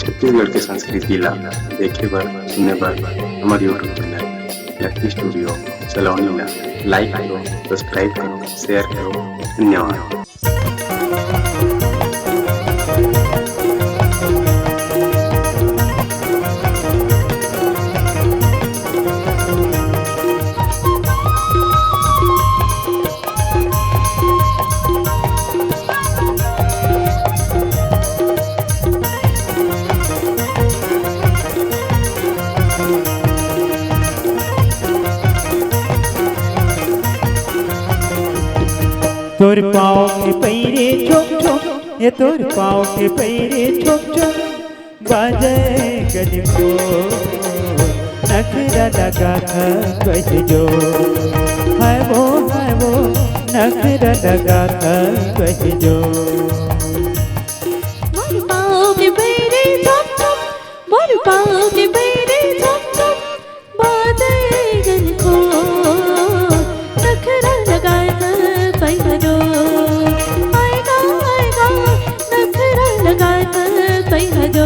छत्तीसगढ़ के संस्कृतिला देखे बर सुने बर हमार यूट्यूब चैनल लकी स्टूडियो सलोनी ला लाइक करो, सब्सक्राइब करो, शेयर करो। धन्यवाद। तोर पाँव के पैरे छोक छोक, ये तोर पाँव के पैरे छोक छोक, बाजे गली को नखरा लगा कर बज जो, है वो नखरा लगा कर बज जो। मोर पाँव के पैरे छोक छोक, मोर पाँव के पैरे छोक छोक, बाजे गली को नखरा लगा कर बज जो। आएगा नखरा लगा कर बज जो।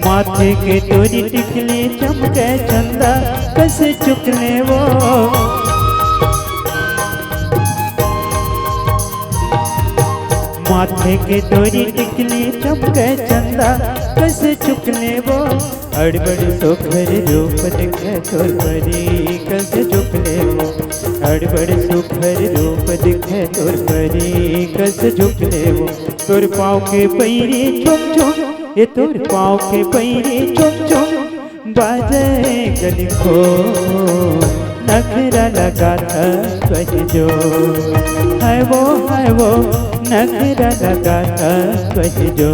माथे के तोरी टिकले चमके चंदा कस चुकने वो, माथे के तोरी टिकले चमके चंदा कस चुकने वो। अड़बड़ सुखर रूप दिखे तोर परी कस झुकने वो, अड़बड़ सुखर रूप दिखे तोर परी कस झुकने वो। तोर पाँव के पैरे छोक छोक, ये तोर पाँव के पैरे छोक छोक, बाजे गली को नखरा लगा था बज जो, है वो नखरा लगा था बज जो।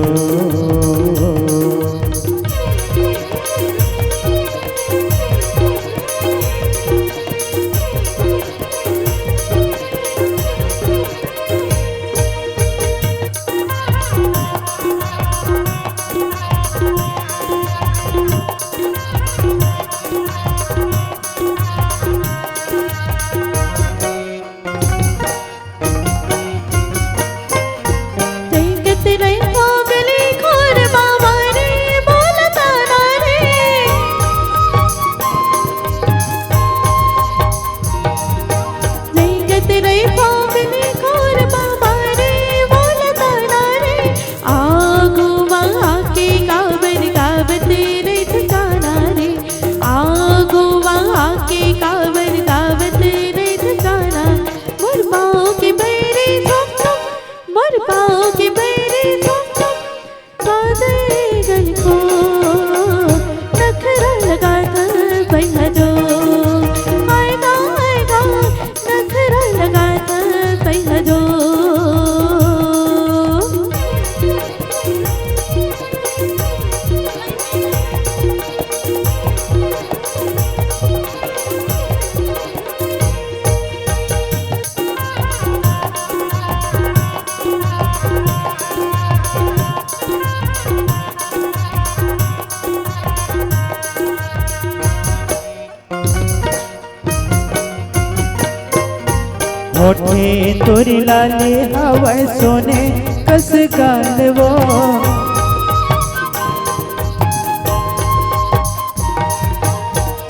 होठे तोरी लाले हवा सोने कस गाल वो,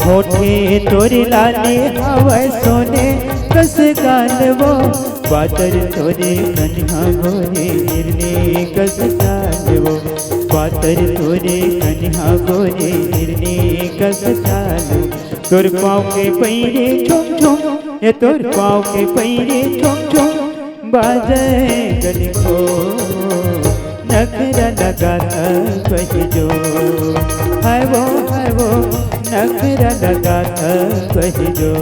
होठे तोरी लाले हवा सोने कस गाल वो। पातर तोरे कन्हा गोरे हिरने कस चाल वो, पातर तोरे कन्हा गोरे हिरने कस चाल। तोर पाँव के पैरे छोक छोक, ये तोर पाँव के पैरे छोक छोक, बाजे गली को नखरा लगा था बज जो, है वो नखरा लगा था बज जो।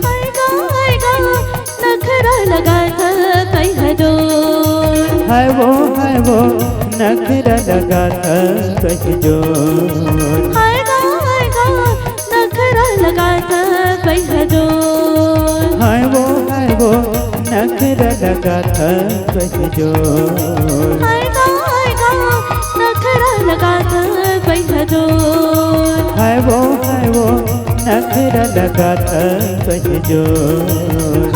आएगा लगा था कई हजोर है वो नखरा लगा था कहीं जोर आएगा नखरा लगा था कई हजोर है वो नखरा लगा था कहीं जोर आएगा नखरा लगा था कई हजोर है वो नखरा लगा था कहीं जोर